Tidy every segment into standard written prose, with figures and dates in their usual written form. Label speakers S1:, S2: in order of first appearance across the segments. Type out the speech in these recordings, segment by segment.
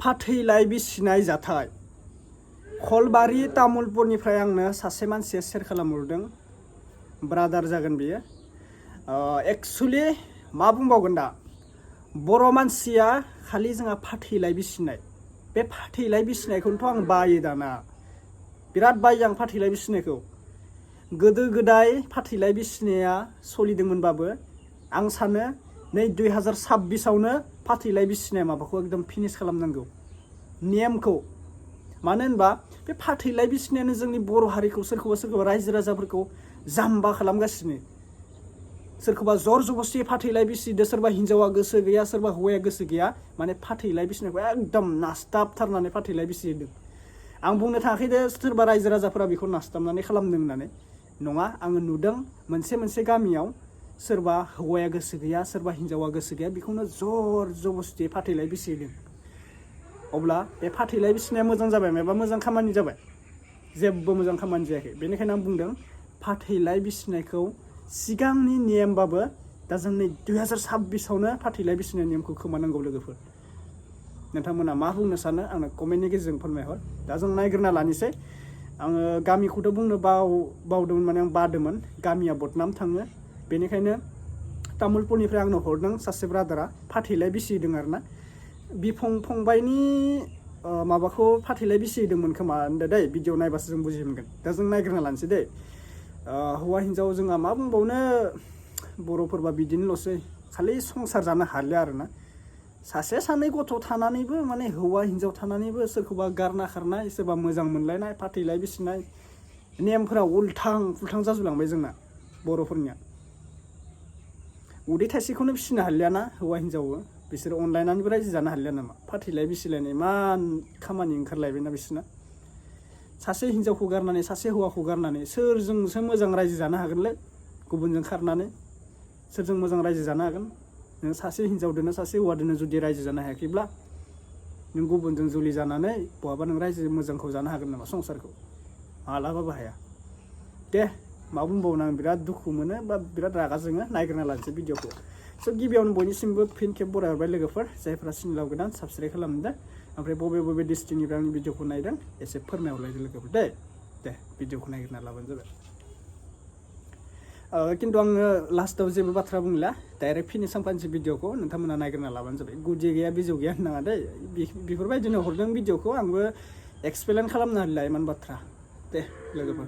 S1: फाथैलाय बिसिनाय जाथाय खलबारि तामुलपुरनिफ्राय आंनो सासे मानसिया शेयार खालामहरदों ब्रादार जागोन बियो एक्चुअली मा बुंबावगोन दा बर' मानसिया खालि जोंहा फाथैलाय बिसिनाय बे फाथैलाय बिसिनायखौथ' आं बायो दाना बिराद बायो आं फाथैलाय बिसिनायखौ गोदो गोदाय फाथैलाय बिसिनाया सोलिदोंमोनबाबो आं सानो नै 2026 आवनो फाथैलाय बिसिनाय माबाखौ एकदम फिनिश खालामनांगौ नेमखौ मानो होनबा बे फाथैलाय बिसिनायानो जोंनि बर' हारिखौ सोरखौबा रायजो राजाफोरखौ जाम्बा खालामगासिनो सोरखौबा जर जबस्ति फाथैलाय बिसिदो सोरबा हिनजावा गोसो गैया सोरबा हौवाया गोसो गैया माने फाथैलाय बिसिनायखौ एकदम नासथाबथारनानै फाथैलाय बिसिदों आं बुंनो थाङाखै दे सोरबा रायजो राजाफोरा बेखौ नासथाबनानै खालामदों होननानै नङा आङो नुदों मोनसे गामियाव सोरबा हौवाया गोसो गैया सोरबा हिनजावा गोसो गैया बेखौनो जर जबस्ति फाथैलाय बिसिदों अब्ला बे फाथैलाय बिसिनाया मोजां जाबाय माबा मोजां खामानि जाबाय जेबो मोजां खामानि जायाखै बेनिखायनो आं बुंदों फाथैलाय बिसिनायखौ सिगांनि नेमबाबो दा जोंनि 2026 आवनो फाथैलाय बिसिनाय नेमखौ खोमानांगौ लोगोफोर नोंथांमोना मा बुंनो सानो आंनो कमेन्टनि गेजेरजों फोरमायहर दा जों नायग्रोना लानोसै आङो गामिखौथ' बुंनो बावदोंमोन माने आं बादोंमोन गामिया बदनाम थाङो बेनिखायनो तामुलपुरनिफ्राय आंनो हरदों सासे ब्रादारा फाथैलाय बिसिदों आरोना बिफं फंबायनि माबाखौ फाथैलाय बिसिदोंमोन खोमा होनदो दै भिडिअ नायबासो जों बुजि मोनगोन दा जों नायग्रोना लानोसै दै हौवा हिनजाव जोंहा मा बुंबावनो बर'फोरबा बिदिनोल'सै खालि संसार जानो हालिया आरोना सासे सानै गथ' थानानैबो माने हौवा हिनजाव थानानैबो सोरखौबा गारना खारनाय सोरबा मोजां मोनलायनाय फाथैलाय बिसिनाय नेमफोरा उल्थां फुल्थां जाजोबलांबाय जोंना बर'फोरनिया उदै थाइसेखौनो फिसिनो हालियाना हौवा हिनजावबो बिसोर अनलायनानैबो रायजो जानो हालिया नामा फाथैलाय बिसिलायनाय इमान खामानि ओंखारलायबायना बिसोरना सासे हिनजावखौ गारनानै सासे हौवाखौ गारनानै सोरजोंसो मोजां रायजो जानो हागोनलै गुबुनजों खारनानै सोरजों मोजां रायजो जानो हागोन नों सासे हिनजावदोनो सासे हौवादोनो जुदि रायजो जानो हायाखैब्ला नों गुबुनजों जुलि जानानै बहाबा नों रायजो मोजांखौ जानो हागोन नामा संसारखौ मालाबाबो हाया दे मा बुंबावनो आं बिराद दुखु मोनो बा बिराद रागा जोङो नायग्रोना लानोसै भिडिअखौ स' गिबियावनो बयनिसिमबो फिन खेब बरायहरबाय लोगोफोर जायफ्रा चेनेलाव गोदान साबसक्राइब खालामदों ओमफ्राय बबे डिस्ट्रिक्टनिफ्राय आंनि भिडिअखौ नायदों एसे फोरमायहरलायदो लोगोफोर दे भिडिअखौ नायग्रोना लाबानो जाबाय खिन्थु आङो लास्टआव जेबो बाथ्रा बुंला डाइरेक्ट फिनिश खालामनोसै भिडिअखौ नोंथांमोना नायग्रोना लाबानो जाबाय गुदि गैया बिजौ गैया होननाङा दै बेफोरबायदिनो हरदों भिडिअखौ आंबो एक्सप्लेन खालामनो हालिया इमान बाथ्रा दे लोगोफोर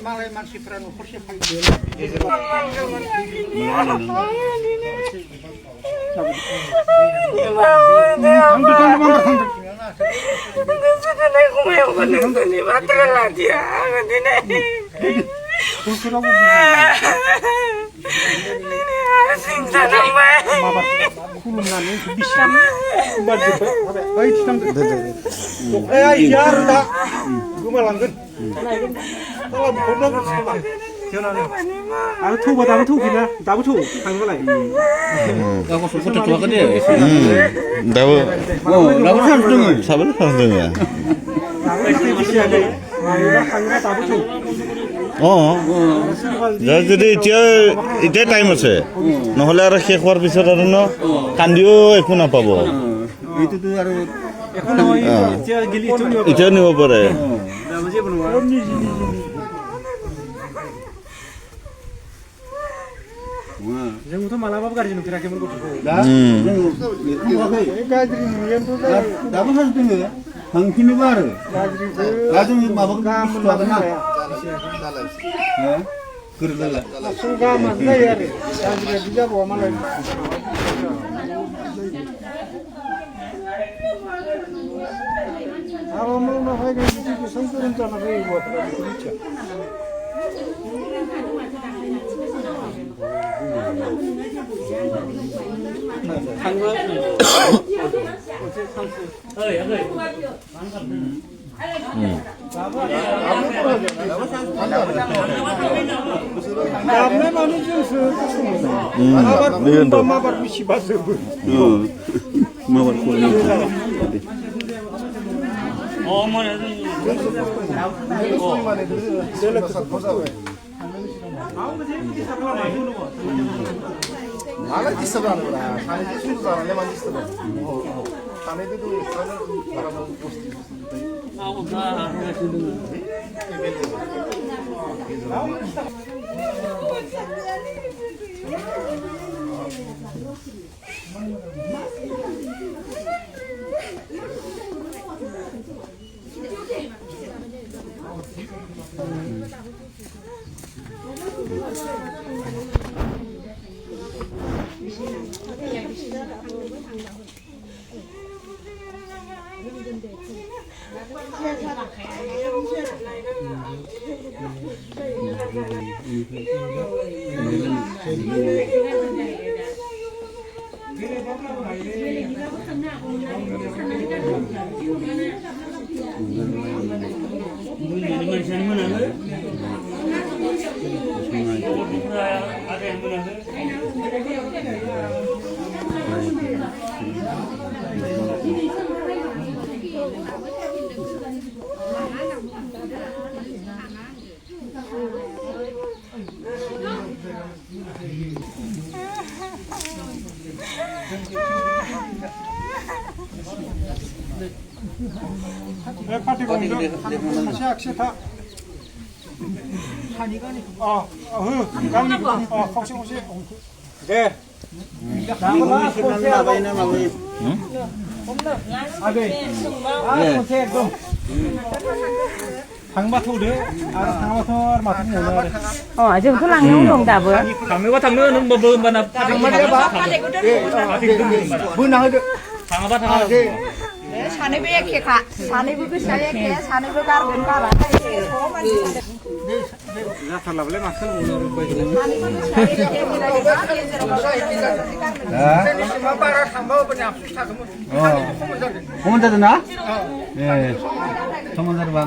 S2: मालाय मानसिफ्रा न'खरसे फायदो
S1: आरो थौबा दाबो थौखैना दाबो थौ थाङोबालाय
S3: दाबो गथ'थ'वाखै दे दाबो दङ साबोन दङ যদি এতিয়া টাইম আছে নহ'লে আৰু শেষ হোৱাৰ পিছত আৰু ন কান্দিও একো নাপাব এতিয়াও নিব পাৰে
S2: जोंथ' मालाबाबो गाज्रि नुफेराखैमोन गथ'खौ
S4: दा जोङो थांबाखै
S2: गाज्रि नुयोनोथ' जायो
S4: दाबो सानसे दोङो थांफिनोबो आरो दा जोङो माबाखौ बुस्थुआबो ना गोरोबलायला
S2: गाहामानो जायो आरो गाज्रिया बिदि जाबावा मालाय हाबा मावनायावहाय बेसेबां गोरों जाना फैयो हौवाफोरा बेखौ मिथिया गाबनाय माने जोंसो माबार बेसेबा जोबो
S4: माबार खौनो
S5: 나는 디스터브 하는 거라. 자네도 술도 안 하네, 만 디스터브. 자네도 그러는 사람은 보스티.
S2: 파티 공정 다시 악시타 한이가니 가운데 혹시 네 나가
S1: 마바이나 마바이
S2: 아네 콘세 एकदम थांबाथ' दे आरो थाङाबाथ' आरो माथो बुंबावनो आरो
S6: जोंथ' लांनायाव दं दाबो
S2: थांनोबा थांनो होनबाबो होमबाना बोना होदो थाङाबा थाङा
S6: सानैबो एखेखा सानैबो गोसोआ एखे सानैबो गारगोन गारा
S2: जाथारलाबालाय माथो बारा थांबाबो आफसुस थागौमोन खमन जादों
S4: खमन जादों ना ए खमन जादोंबा